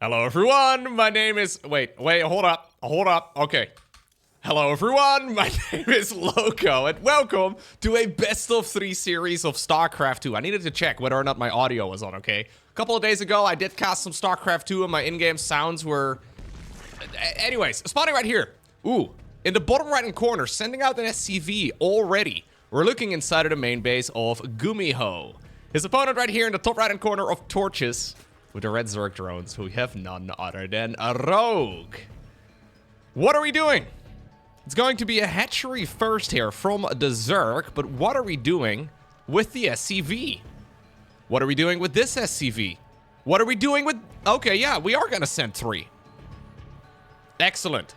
Hello everyone, my name is... Wait, hold up. Okay. Hello everyone, my name is Loco, and welcome to a best of 3 series of StarCraft 2. I needed to check whether or not my audio was on, okay? A couple of days ago, I did cast some StarCraft 2 and my in-game sounds were... Anyways, spawning right here. Ooh, in the bottom right-hand corner, sending out an SCV already. We're looking inside of the main base of GuMiho. His opponent right here in the top right-hand corner of Torches, with the red Zerg drones, who we have none other than a Rogue. What are we doing? It's going to be a hatchery first here from the Zerg, but what are we doing with the SCV? What are we doing with this SCV? What are we doing with... Okay, yeah, we are going to send 3. Excellent.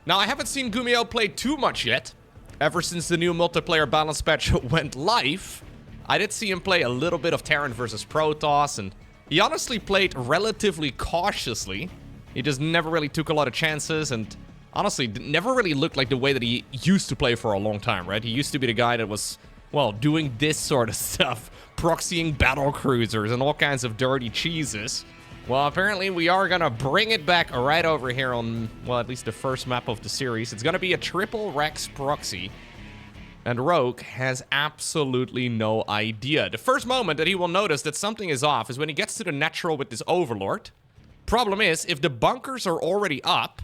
Now, I haven't seen GuMiho play too much yet. Ever since the new multiplayer balance patch went live, I did see him play a little bit of Terran versus Protoss, and he honestly played relatively cautiously. He just never really took a lot of chances, and honestly, never really looked like the way that he used to play for a long time, right? He used to be the guy that was, well, doing this sort of stuff, proxying battle cruisers and all kinds of dirty cheeses. Well, apparently we are gonna bring it back right over here on, well, at least the first map of the series. It's gonna be a triple Rex proxy. And Rogue has absolutely no idea. The first moment that he will notice that something is off is when he gets to the natural with this Overlord. Problem is, if the bunkers are already up,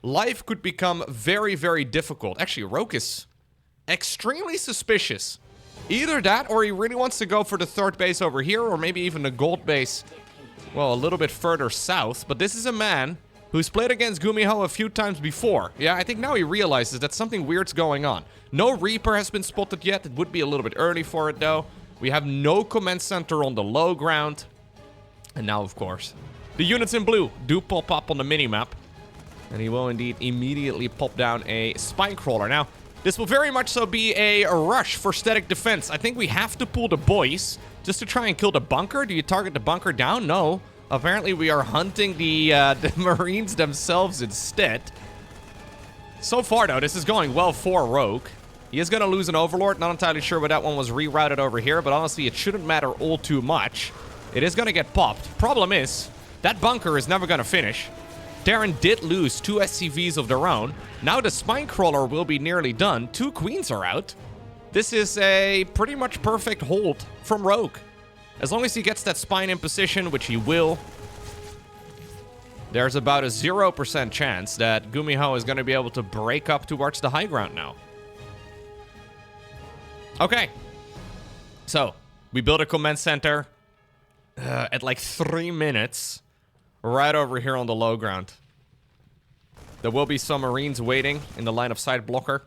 life could become very, very difficult. Actually, Rogue is extremely suspicious. Either that, or he really wants to go for the third base over here, or maybe even the gold base, well, a little bit further south. But this is a man who's played against GuMiho a few times before. Yeah, I think now he realizes that something weird's going on. No Reaper has been spotted yet. It would be a little bit early for it, though. We have no command center on the low ground. And now, of course, the units in blue do pop up on the minimap. And he will indeed immediately pop down a spine crawler. Now, this will very much so be a rush for static defense. I think we have to pull the boys just to try and kill the bunker. Do you target the bunker down? No. Apparently, we are hunting the Marines themselves instead. So far, though, this is going well for Rogue. He is going to lose an Overlord. Not entirely sure why that one was rerouted over here, but honestly, it shouldn't matter all too much. It is going to get popped. Problem is, that bunker is never going to finish. Terran did lose 2 SCVs of their own. Now the spine crawler will be nearly done. 2 queens are out. This is a pretty much perfect hold from Rogue. As long as he gets that spine in position, which he will, there's about a 0% chance that GuMiho is going to be able to break up towards the high ground now. Okay. So, we built a command center at like 3 minutes right over here on the low ground. There will be some Marines waiting in the line of sight blocker,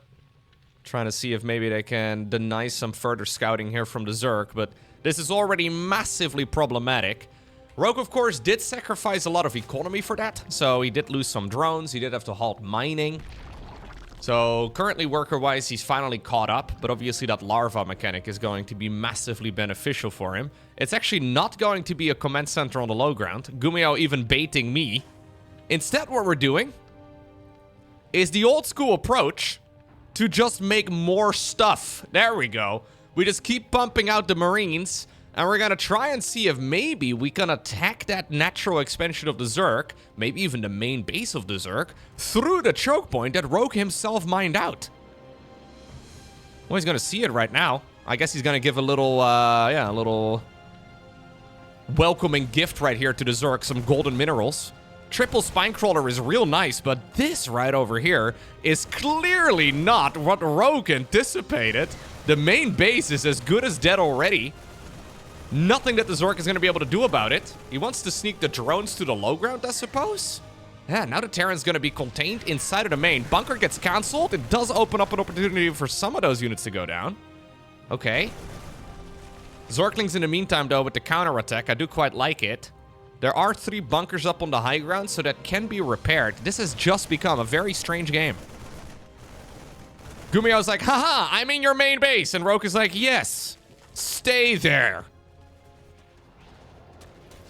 trying to see if maybe they can deny some further scouting here from the Zerg, but this is already massively problematic. Rogue, of course, did sacrifice a lot of economy for that, so he did lose some drones, he did have to halt mining. So, currently, worker-wise, he's finally caught up, but obviously that larva mechanic is going to be massively beneficial for him. It's actually not going to be a command center on the low ground, GuMiho even baiting me. Instead, what we're doing is the old-school approach to just make more stuff. There we go. We just keep pumping out the Marines, and we're gonna try and see if maybe we can attack that natural expansion of the Zerg, maybe even the main base of the Zerg, through the choke point that Rogue himself mined out. Well, he's gonna see it right now. I guess he's gonna give a little, yeah, a little welcoming gift right here to the Zerg, some golden minerals. Triple spine crawler is real nice, but this right over here is clearly not what Rogue anticipated. The main base is as good as dead already. Nothing that the Zerg is going to be able to do about it. He wants to sneak the drones to the low ground, I suppose. Yeah, now the Terran's going to be contained inside of the main. Bunker gets cancelled. It does open up an opportunity for some of those units to go down. Okay. Zerglings in the meantime, though, with the counterattack. I do quite like it. There are 3 bunkers up on the high ground, so that can be repaired. This has just become a very strange game. GuMiho's like, haha, I'm in your main base. And Rogue is like, yes, stay there.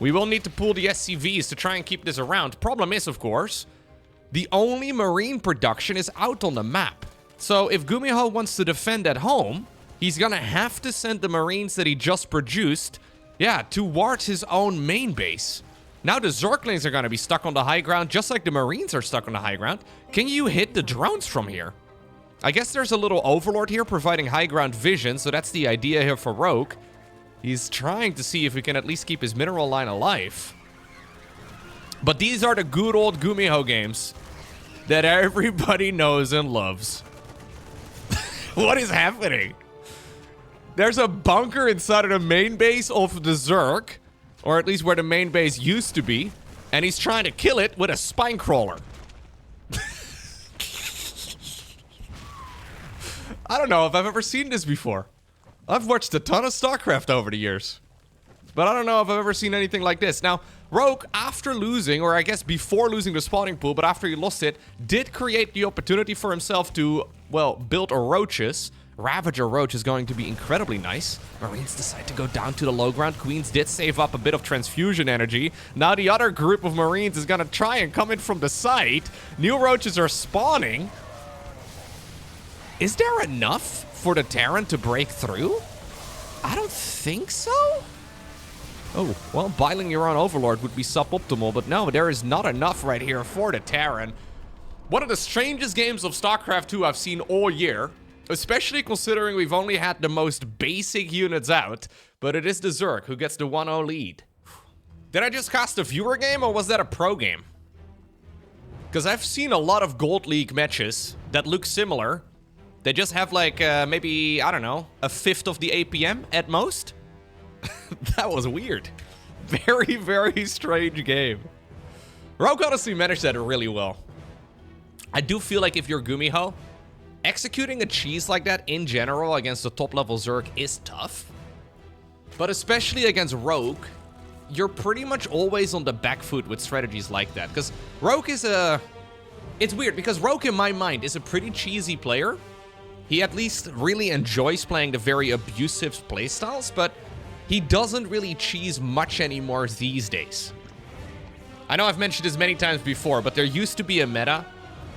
We will need to pull the SCVs to try and keep this around. Problem is, of course, the only Marine production is out on the map. So if GuMiho wants to defend at home, he's gonna have to send the Marines that he just produced, yeah, towards his own main base. Now the Zerglings are going to be stuck on the high ground, just like the Marines are stuck on the high ground. Can you hit the drones from here? I guess there's a little Overlord here providing high ground vision, so that's the idea here for Rogue. He's trying to see if we can at least keep his mineral line alive. But these are the good old GuMiho games that everybody knows and loves. What is happening? There's a bunker inside of the main base of the Zerg, or at least where the main base used to be, and he's trying to kill it with a spine crawler. I don't know if I've ever seen this before. I've watched a ton of StarCraft over the years, but I don't know if I've ever seen anything like this. Now, Rogue, after losing, or I guess before losing the spawning pool, but after he lost it, did create the opportunity for himself to, well, build a Roaches. Ravager Roach is going to be incredibly nice. Marines decide to go down to the low ground. Queens did save up a bit of transfusion energy. Now the other group of Marines is going to try and come in from the side. New Roaches are spawning. Is there enough for the Terran to break through? I don't think so. Oh, well, Baneling your own Overlord would be suboptimal, but no, there is not enough right here for the Terran. One of the strangest games of StarCraft 2 I've seen all year, especially considering we've only had the most basic units out, but it is the Zerg who gets the 1-0 lead. Did I just cast a viewer game, or was that a pro game? Because I've seen a lot of Gold League matches that look similar. They just have like, maybe, I don't know, a fifth of the APM at most? That was weird. Very, very strange game. Rogue honestly managed that really well. I do feel like if you're GuMiho, executing a cheese like that in general against the top level Zerg is tough. But especially against Rogue, you're pretty much always on the back foot with strategies like that. Because Rogue is a... It's weird, because Rogue in my mind is a pretty cheesy player. He at least really enjoys playing the very abusive playstyles, but he doesn't really cheese much anymore these days. I know I've mentioned this many times before, but there used to be a meta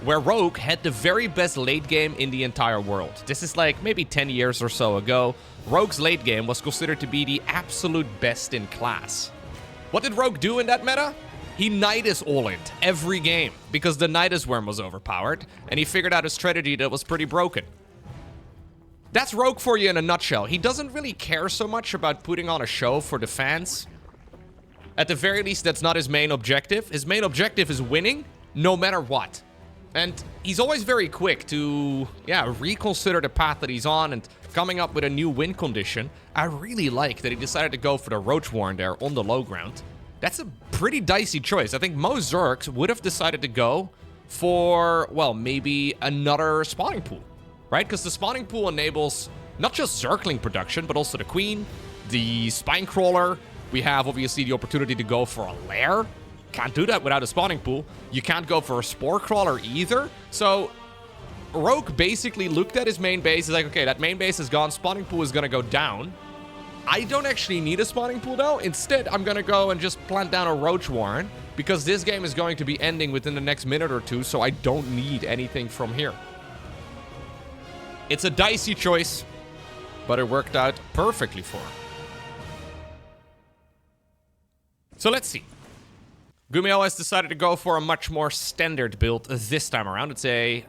where Rogue had the very best late game in the entire world. This is like maybe 10 years or so ago. Rogue's late game was considered to be the absolute best in class. What did Rogue do in that meta? He Nydus all-in'd every game because the Nydus worm was overpowered, and he figured out a strategy that was pretty broken. That's Rogue for you in a nutshell. He doesn't really care so much about putting on a show for the fans. At the very least, that's not his main objective. His main objective is winning, no matter what. And he's always very quick to, reconsider the path that he's on and coming up with a new win condition. I really like that he decided to go for the Roach Warren there on the low ground. That's a pretty dicey choice. I think most Zergs would have decided to go for, well, maybe another spawning pool. Right? Because the spawning pool enables not just Zergling production, but also the Queen, the Spine Crawler. We have, obviously, the opportunity to go for a lair. Can't do that without a spawning pool. You can't go for a Spore Crawler either. So, Rogue basically looked at his main base. He's like, okay, that main base is gone. Spawning pool is going to go down. I don't actually need a spawning pool, though. Instead, I'm going to go and just plant down a Roach Warren, because this game is going to be ending within the next minute or two, so I don't need anything from here. It's a dicey choice, but it worked out perfectly for him. So let's see. GuMiho has decided to go for a much more standard build this time around. It's a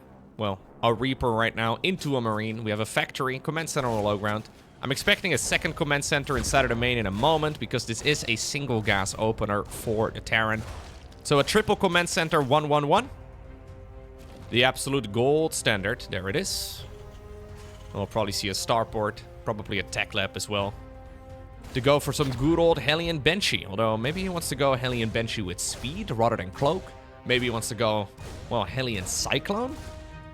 Reaper right now into a Marine. We have a factory, command center on the low ground. I'm expecting a second command center inside of the main in a moment, because this is a single gas opener for the Terran. So a triple command center 1-1-1. The absolute gold standard. There it is. We'll probably see a starport, probably a tech lab as well. To go for some good old Hellion Banshee. Although maybe he wants to go Hellion Banshee with speed rather than cloak. Maybe he wants to go, well, Hellion Cyclone?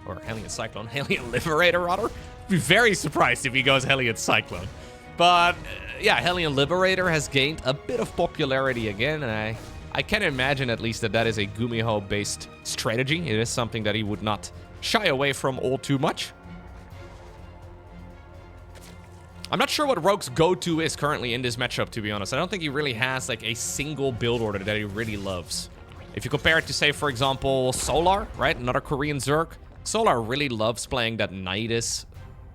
Or Hellion Cyclone, Hellion Liberator rather. I'd be very surprised if he goes Hellion Cyclone. But yeah, Hellion Liberator has gained a bit of popularity again. And I can imagine at least that is a GuMiho based strategy. It is something that he would not shy away from all too much. I'm not sure what Rogue's go-to is currently in this matchup, to be honest. I don't think he really has, like, a single build order that he really loves. If you compare it to, say, for example, Solar, right? Another Korean Zerg. Solar really loves playing that Nydus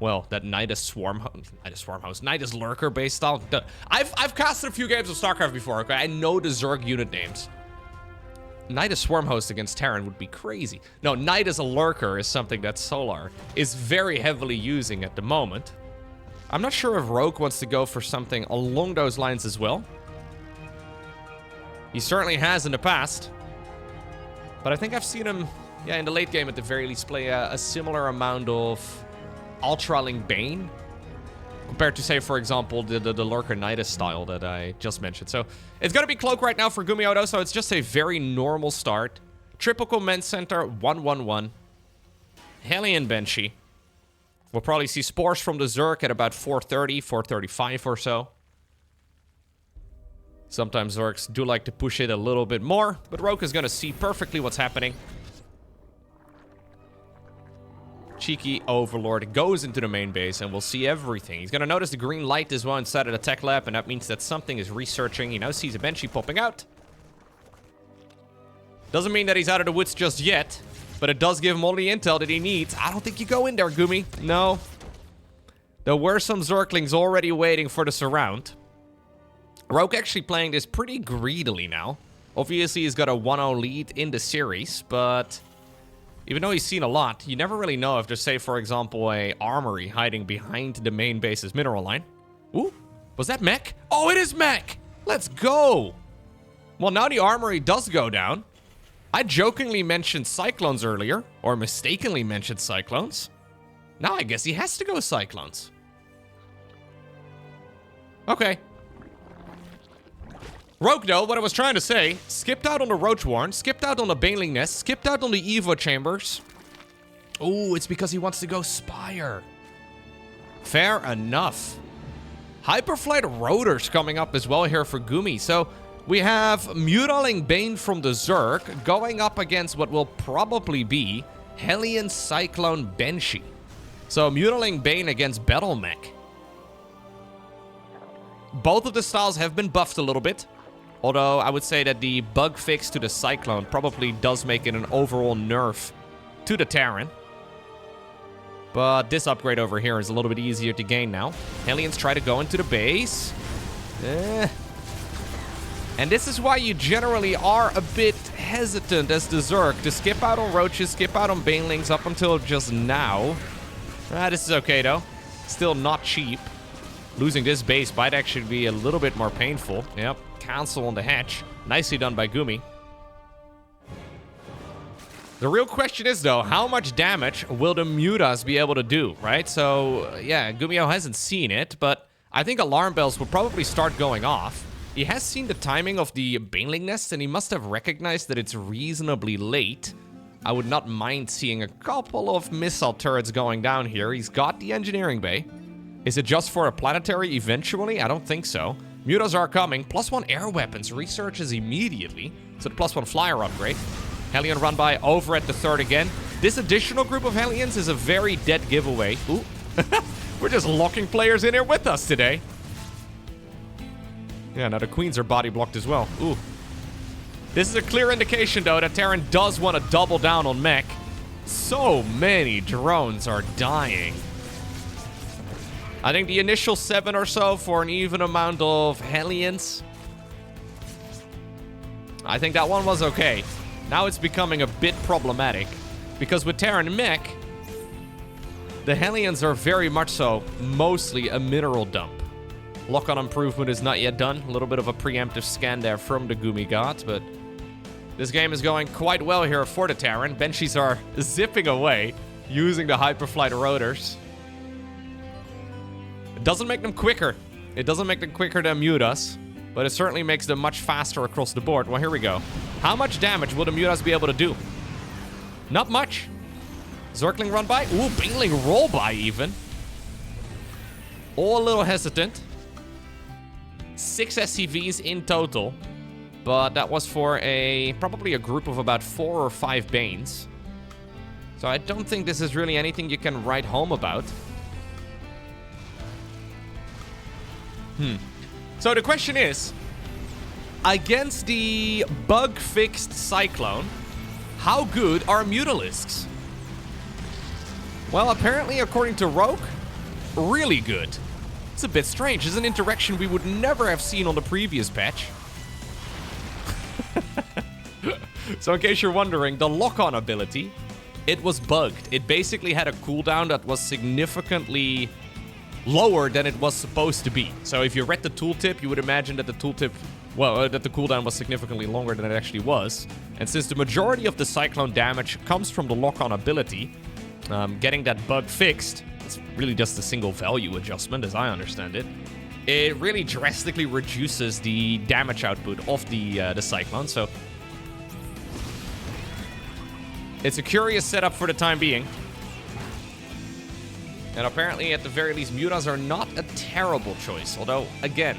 well, that Nydus Nydus Lurker base style. I've casted a few games of StarCraft before, okay? I know the Zerg unit names. Nydus Swarmhost against Terran would be crazy. No, Nydus Lurker is something that Solar is very heavily using at the moment. I'm not sure if Rogue wants to go for something along those lines as well. He certainly has in the past. But I think I've seen him, yeah, in the late game at the very least, play a similar amount of Ultralisk Bane. Compared to, say, for example, the Lurker Nydus style that I just mentioned. So, it's going to be Cloak right now for GuMiho, though, so it's just a very normal start. Triple Command Center, 1-1-1. Hellion Banshee. We'll probably see Spores from the Zerg at about 430, 435 or so. Sometimes Zergs do like to push it a little bit more, but Rogue is going to see perfectly what's happening. Cheeky Overlord goes into the main base and we'll see everything. He's going to notice the green light as well inside of the tech lab, and that means that something is researching. He now sees a Banshee popping out. Doesn't mean that he's out of the woods just yet, but it does give him all the intel that he needs. I don't think you go in there, Gumi. No. There were some Zerglings already waiting for the surround. Rogue actually playing this pretty greedily now. Obviously, he's got a 1-0 lead in the series, but even though he's seen a lot, you never really know if there's, say, for example, a armory hiding behind the main base's mineral line. Ooh, was that mech? Oh, it is mech! Let's go! Well, now the armory does go down. I jokingly mentioned Cyclones earlier, or mistakenly mentioned Cyclones. Now I guess he has to go Cyclones. Okay. Rogue, though, what I was trying to say, skipped out on the Roach Warren, skipped out on the Baneling Nest, skipped out on the Evo Chambers. Ooh, it's because he wants to go Spire. Fair enough. Hyperflight Rotors coming up as well here for Gumi. So we have Mutalisk Bane from the Zerg going up against what will probably be Hellion Cyclone Banshee. So Mutalisk Bane against Battle Mech. Both of the styles have been buffed a little bit. Although I would say that the bug fix to the Cyclone probably does make it an overall nerf to the Terran. But this upgrade over here is a little bit easier to gain now. Hellions try to go into the base. And this is why you generally are a bit hesitant as the Zerg to skip out on Roaches, skip out on Banelings up until just now. This is okay though. Still not cheap. Losing this base might actually be a little bit more painful. Yep. Cancel on the hatch. Nicely done by Gumi. The real question is, though, how much damage will the Mutas be able to do, right? So, yeah, GuMiho hasn't seen it, but I think alarm bells will probably start going off. He has seen the timing of the Baneling Nest, and he must have recognized that it's reasonably late. I would not mind seeing a couple of missile turrets going down here. He's got the engineering bay. Is it just for a planetary eventually? I don't think so. Mutas are coming. +1 air weapons. Researches immediately. So the +1 flyer upgrade. Hellion run by over at the third again. This additional group of Hellions is a very dead giveaway. Ooh. We're just locking players in here with us today. Yeah, now the Queens are body blocked as well. Ooh. This is a clear indication, though, that Terran does want to double down on mech. So many drones are dying. I think the initial 7 or so for an even amount of Hellions. I think that one was okay. Now it's becoming a bit problematic. Because with Terran mech, the Hellions are very much so mostly a mineral dump. Lock-on improvement is not yet done. A little bit of a preemptive scan there from the Gumi gods, but this game is going quite well here for the Terran. Banshees are zipping away using the Hyperflight Rotors. It doesn't make them quicker. It doesn't make them quicker than Mutas, but it certainly makes them much faster across the board. Well, here we go. How much damage will the Mutas be able to do? Not much. Zergling run by. Ooh, Baneling roll by even. All a little hesitant. 6 SCVs in total, but that was for probably a group of about 4 or 5 Banes. So I don't think this is really anything you can write home about. So the question is, against the bug-fixed Cyclone, how good are Mutalisks? Well, apparently, according to Rogue, really good. It's a bit strange. It's an interaction we would never have seen on the previous patch. So in case you're wondering, the lock-on ability, it was bugged. It basically had a cooldown that was significantly lower than it was supposed to be. So if you read the tooltip, you would imagine that the tooltip, well, that the cooldown was significantly longer than it actually was. And since the majority of the Cyclone damage comes from the lock-on ability, getting that bug fixed, it's really just a single value adjustment, as I understand it. It really drastically reduces the damage output of the Cyclone, so it's a curious setup for the time being. And apparently, at the very least, Mutas are not a terrible choice. Although, again,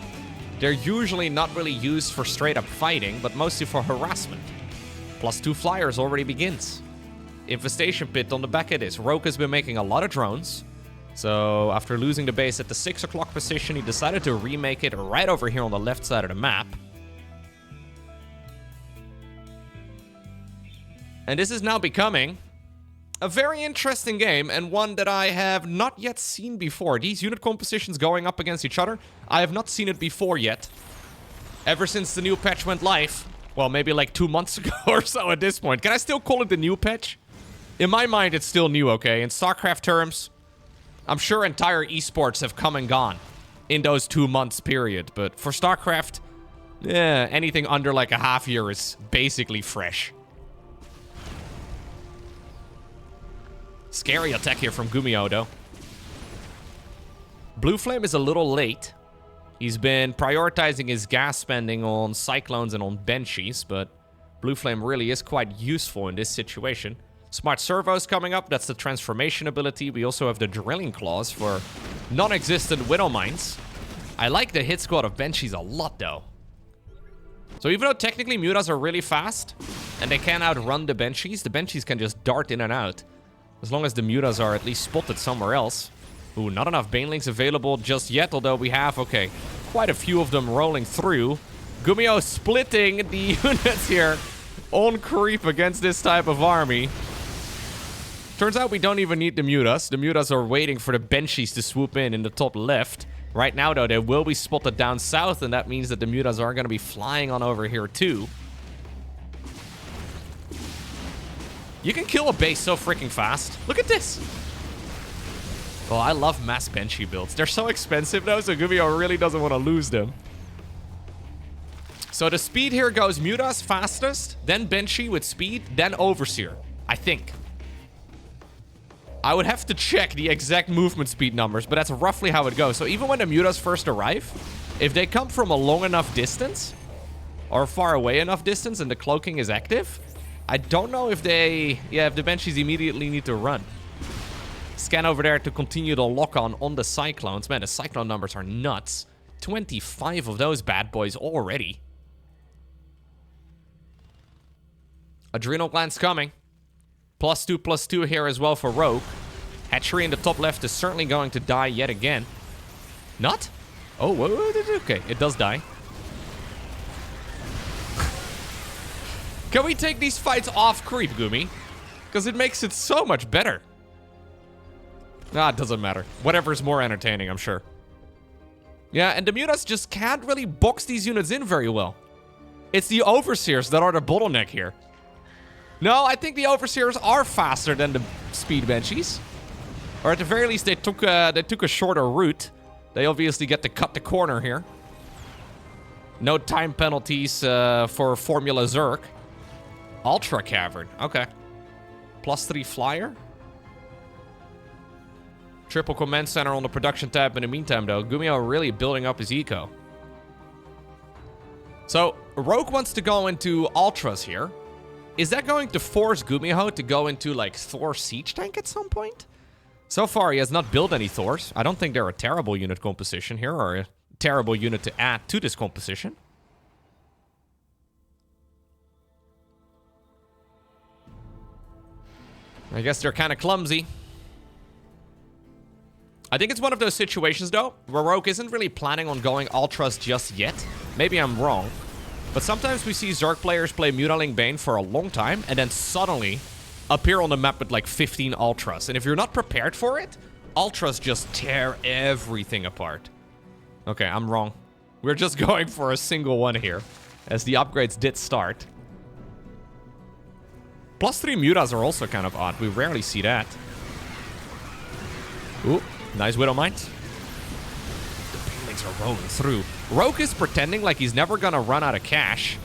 they're usually not really used for straight-up fighting, but mostly for harassment. +2 flyers already begins. Infestation Pit on the back of this. Rogue has been making a lot of drones. So, after losing the base at the 6 o'clock position, he decided to remake it right over here on the left side of the map. And this is now becoming a very interesting game, and one that I have not yet seen before. These unit compositions going up against each other, I have not seen it before yet. Ever since the new patch went live. Well, maybe like 2 months ago or so at this point. Can I still call it the new patch? In my mind, it's still new, okay? In StarCraft terms, I'm sure entire esports have come and gone in those 2 months period. But for StarCraft, anything under like a half year is basically fresh. Scary attack here from GuMiho, though. Blue Flame is a little late. He's been prioritizing his gas spending on Cyclones and on Banshees, but Blue Flame really is quite useful in this situation. Smart Servos coming up. That's the transformation ability. We also have the drilling claws for non-existent Widow Mines. I like the hit squad of Banshees a lot, though. So even though technically Mutas are really fast, and they can outrun the Banshees can just dart in and out. As long as the Mutas are at least spotted somewhere else. Ooh, not enough Banelings available just yet, although we have, okay, quite a few of them rolling through. GuMiho splitting the units here on creep against this type of army. Turns out we don't even need the Mutas. The Mutas are waiting for the Banshees to swoop in the top left. Right now, though, they will be spotted down south, and that means that the Mutas are going to be flying on over here, too. You can kill a base so freaking fast. Look at this. Oh, I love mass Banshee builds. They're so expensive, though, so GuMiho really doesn't want to lose them. So the speed here goes Mutas fastest, then Banshee with speed, then Overseer, I think. I would have to check the exact movement speed numbers, but that's roughly how it goes. So even when the Mutas first arrive, if they come from a long enough distance, or far away enough distance, and the cloaking is active, I don't know if if the Banshees immediately need to run. Scan over there to continue the lock-on on the Cyclones. Man, the Cyclone numbers are nuts. 25 of those bad boys already. Adrenal Gland's coming. +2/+2 here as well for Rogue. Hatchery in the top left is certainly going to die yet again. Not? Oh, okay, it does die. Can we take these fights off creep, Gumi? Because it makes it so much better. Nah, it doesn't matter. Whatever's more entertaining, I'm sure. Yeah, and the Mutas just can't really box these units in very well. It's the Overseers that are the bottleneck here. No, I think the Overseers are faster than the Speed Banshees. Or at the very least, they took a shorter route. They obviously get to cut the corner here. No time penalties for Formula Zerg. Ultra Cavern. Okay. +3 flyer. Triple command center on the production tab in the meantime, though. GuMiho really building up his eco. So, Rogue wants to go into Ultras here. Is that going to force GuMiho to go into, like, Thor Siege Tank at some point? So far, he has not built any Thors. I don't think they're a terrible unit composition here, or a terrible unit to add to this composition. I guess they're kind of clumsy. I think it's one of those situations, though, where Rogue isn't really planning on going Ultras just yet. Maybe I'm wrong. But sometimes we see Zerg players play Mutaling Bane for a long time, and then suddenly appear on the map with like 15 Ultras. And if you're not prepared for it, Ultras just tear everything apart. Okay, I'm wrong. We're just going for a single one here, as the upgrades did start. +3 mutas are also kind of odd. We rarely see that. Ooh, nice Widow Mine. The Banelings are rolling through. Rogue is pretending like he's never gonna run out of cash.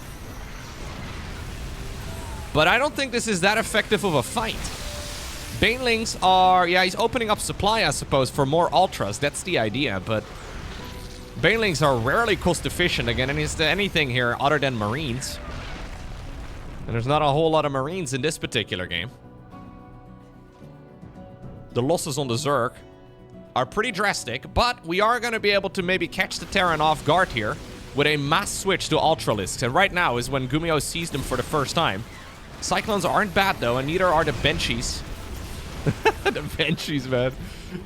But I don't think this is that effective of a fight. Banelings are... Yeah, he's opening up supply, I suppose, for more Ultras. That's the idea, but... Banelings are rarely cost efficient against anything here other than Marines. And there's not a whole lot of Marines in this particular game. The losses on the Zerg are pretty drastic, but we are going to be able to maybe catch the Terran off guard here with a mass switch to Ultralisks. And right now is when GuMiho sees them for the first time. Cyclones aren't bad though, and neither are the Banshees. The Banshees, man.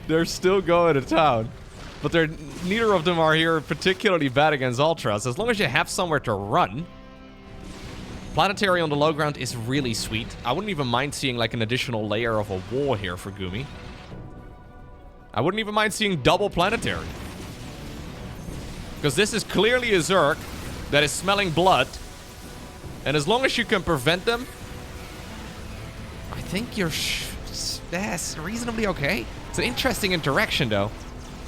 They're still going to town. But neither of them are here particularly bad against Ultras. As long as you have somewhere to run. Planetary on the low ground is really sweet. I wouldn't even mind seeing like an additional layer of a wall here for Gumi. I wouldn't even mind seeing double planetary. Because this is clearly a Zerg that is smelling blood. And as long as you can prevent them, I think you're that's reasonably okay. It's an interesting interaction though.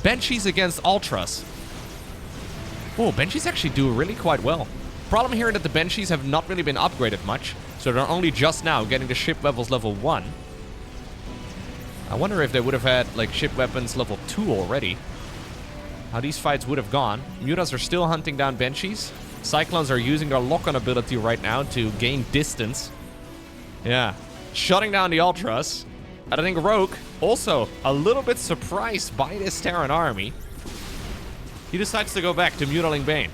Banshees against Ultras. Oh, Banshees actually do really quite well. Problem here that the Banshees have not really been upgraded much, so they're only just now getting the ship levels level 1. I wonder if they would have had like ship weapons level 2 already. How these fights would have gone. Mutas are still hunting down Banshees. Cyclones are using their lock-on ability right now to gain distance. Yeah, shutting down the Ultras. And I think Rogue, also a little bit surprised by this Terran army. He decides to go back to Mutaling Bane.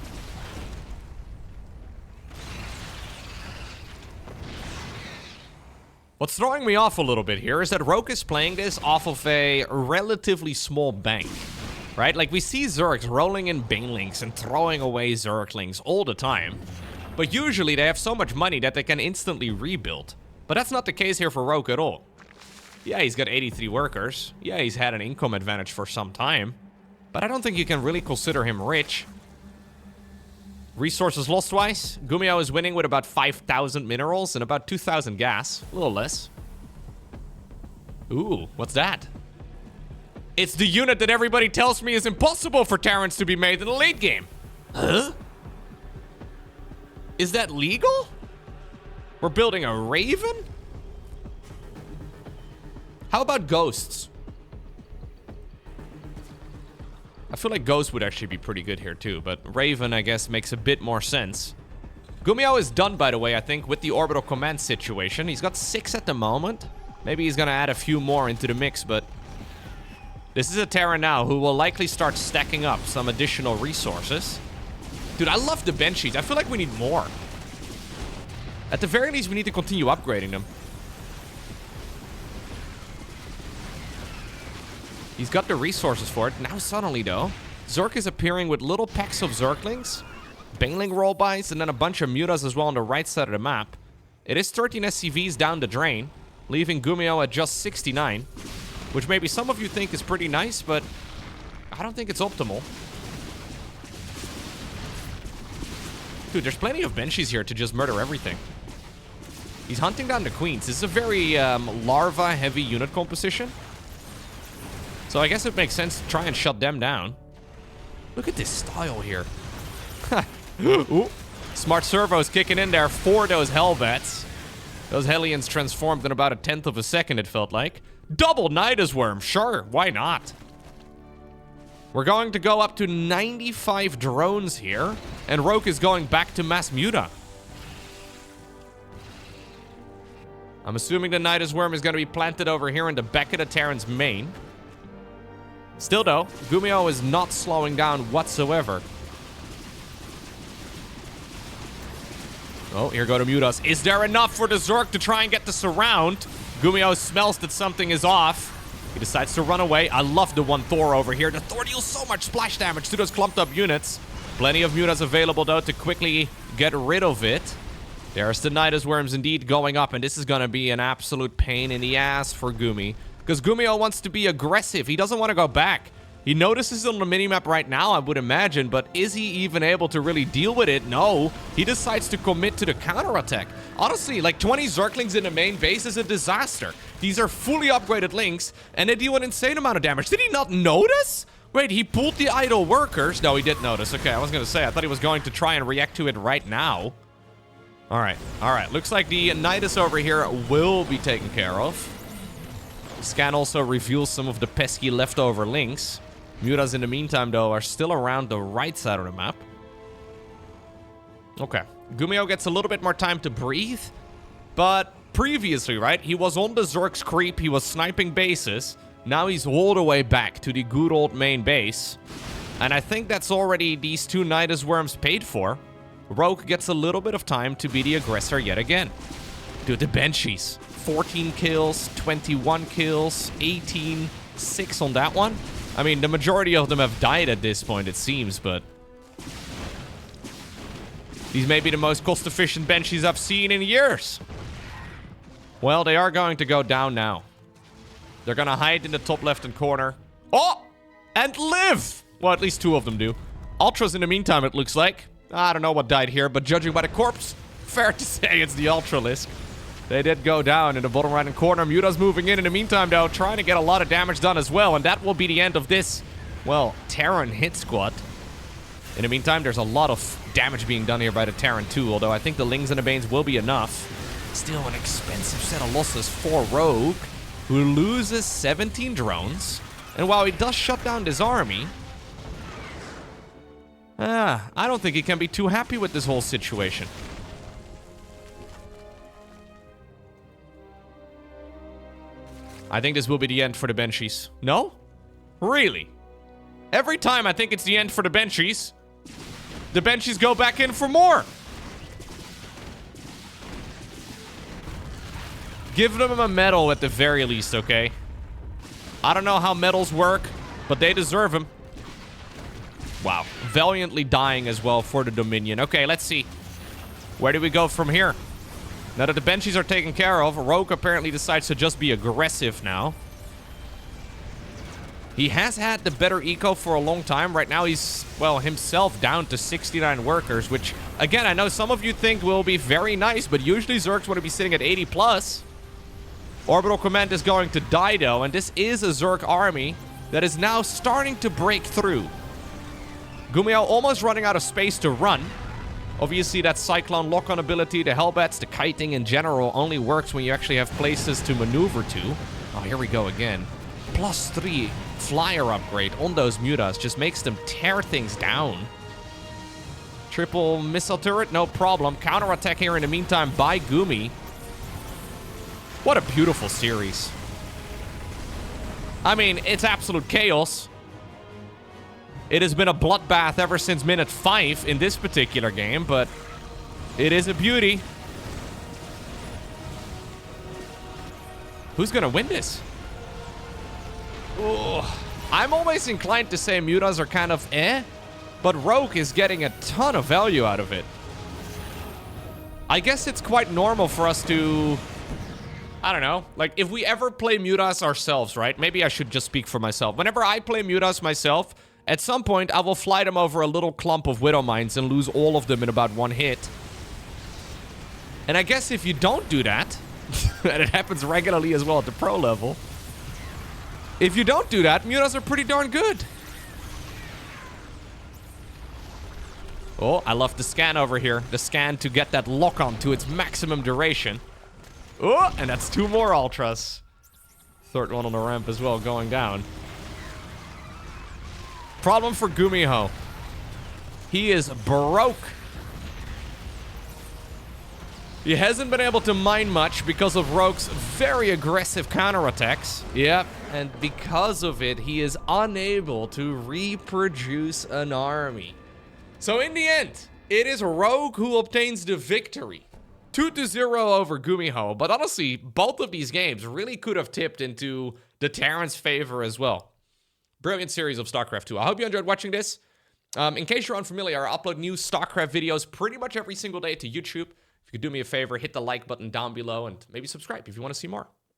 What's throwing me off a little bit here is that Rogue is playing this off of a relatively small bank. Right? Like, we see Zergs rolling in Banelings and throwing away Zerglings all the time. But usually they have so much money that they can instantly rebuild. But that's not the case here for Rogue at all. Yeah, he's got 83 workers. Yeah, he's had an income advantage for some time. But I don't think you can really consider him rich. Resources lost-wise, GuMiho is winning with about 5,000 minerals and about 2,000 gas. A little less. Ooh, what's that? It's the unit that everybody tells me is impossible for Terrans to be made in the late game. Huh? Is that legal? We're building a Raven? How about Ghosts? I feel like Ghost would actually be pretty good here too, but Raven, I guess, makes a bit more sense. GuMiho is done, by the way, I think, with the orbital command situation. He's got 6 at the moment. Maybe he's gonna add a few more into the mix, but... This is a Terran now who will likely start stacking up some additional resources. Dude, I love the Banshees. I feel like we need more. At the very least, we need to continue upgrading them. He's got the resources for it. Now suddenly, though, Zerg is appearing with little packs of Zerglings, Baneling rollbys, and then a bunch of mutas as well on the right side of the map. It is 13 SCVs down the drain, leaving GuMiho at just 69, which maybe some of you think is pretty nice, but I don't think it's optimal. Dude, there's plenty of Banshees here to just murder everything. He's hunting down the Queens. This is a very larva-heavy unit composition. So I guess it makes sense to try and shut them down. Look at this style here. Ooh. Smart servos kicking in there for those Hellbats. Those Hellions transformed in about 1/10 of a second, it felt like. Double Nydus worm, sure, why not? We're going to go up to 95 drones here, and Rogue is going back to mass muta. I'm assuming the Nydus worm is going to be planted over here in the back of the Terran's main. Still though, GuMiho is not slowing down whatsoever. Oh, here go the mutas. Is there enough for the Zerg to try and get the surround? GuMiho smells that something is off. He decides to run away. I love the one Thor over here. The Thor deals so much splash damage to those clumped up units. Plenty of mutas available though to quickly get rid of it. There's the Nydus worms indeed going up, and this is gonna be an absolute pain in the ass for Gumi. because GuMiho wants to be aggressive. He doesn't want to go back. He notices it on the minimap right now, I would imagine, but is he even able to really deal with it? No. He decides to commit to the counterattack. Honestly, like 20 Zerglings in the main base is a disaster. These are fully upgraded links, and they deal an insane amount of damage. Did he not notice? Wait, he pulled the idle workers. No, he did notice. Okay, I was going to say, I thought he was going to try and react to it right now. All right. Looks like the Nydus over here will be taken care of. Scan also reveals some of the pesky leftover links. Mutas, in the meantime, though, are still around the right side of the map. Okay. GuMiho gets a little bit more time to breathe. But previously, right, he was on the Zerg's creep. He was sniping bases. Now he's all the way back to the good old main base. And I think that's already these two Nydus worms paid for. Rogue gets a little bit of time to be the aggressor yet again. Dude, the Banshees. 14 kills, 21 kills, 18, 6 on that one. I mean, the majority of them have died at this point, it seems, but... these may be the most cost-efficient Banshees I've seen in years. Well, they are going to go down now. They're going to hide in the top left-hand corner. Oh! And live! Well, at least 2 of them do. Ultras in the meantime, it looks like. I don't know what died here, but judging by the corpse, fair to say it's the Ultralisk. They did go down in the bottom right-hand corner. Muta's moving in the meantime, though, trying to get a lot of damage done as well. And that will be the end of this, well, Terran hit squad. In the meantime, there's a lot of damage being done here by the Terran, too. Although I think the Lings and the Banes will be enough. Still an expensive set of losses for Rogue, who loses 17 drones. And while he does shut down this army... I don't think he can be too happy with this whole situation. I think this will be the end for the Banshees. No? Really? Every time I think it's the end for the Banshees go back in for more. Give them a medal at the very least, okay? I don't know how medals work, but they deserve them. Wow. Valiantly dying as well for the Dominion. Okay, let's see. Where do we go from here? Now that the Banshees are taken care of, Rogue apparently decides to just be aggressive now. He has had the better eco for a long time. Right now he's, well, himself down to 69 workers, which, again, I know some of you think will be very nice, but usually Zergs want to be sitting at 80 plus. Orbital Command is going to die, though, and this is a Zerg army that is now starting to break through. GuMiho almost running out of space to run. Obviously, that Cyclone lock-on ability, the Hellbats, the kiting in general only works when you actually have places to maneuver to. Oh, here we go again. +3 flyer upgrade on those Mutas just makes them tear things down. Triple missile turret, no problem. Counterattack here in the meantime by Gumi. What a beautiful series. I mean, it's absolute chaos. It has been a bloodbath ever since minute 5 in this particular game, but it is a beauty. Who's gonna win this? Ooh, I'm always inclined to say Mutas are kind of but Rogue is getting a ton of value out of it. I guess it's quite normal for us to... I don't know. Like, if we ever play Mutas ourselves, right? Maybe I should just speak for myself. Whenever I play Mutas myself... at some point, I will fly them over a little clump of Widow Mines and lose all of them in about 1 hit. And I guess if you don't do that, and it happens regularly as well at the pro level, if you don't do that, Mutas are pretty darn good. Oh, I love the scan over here. The scan to get that lock-on to its maximum duration. Oh, and that's 2 more Ultras. 3rd one on the ramp as well, going down. Problem for GuMiho. He is broke. He hasn't been able to mine much because of Rogue's very aggressive counterattacks. Yep, and because of it, he is unable to reproduce an army. So in the end, it is Rogue who obtains the victory. 2-0 over GuMiho, but honestly, both of these games really could have tipped into the Terran's favor as well. Brilliant series of StarCraft 2. I hope you enjoyed watching this. In case you're unfamiliar, I upload new StarCraft videos pretty much every single day to YouTube. If you could do me a favor, hit the like button down below and maybe subscribe if you want to see more.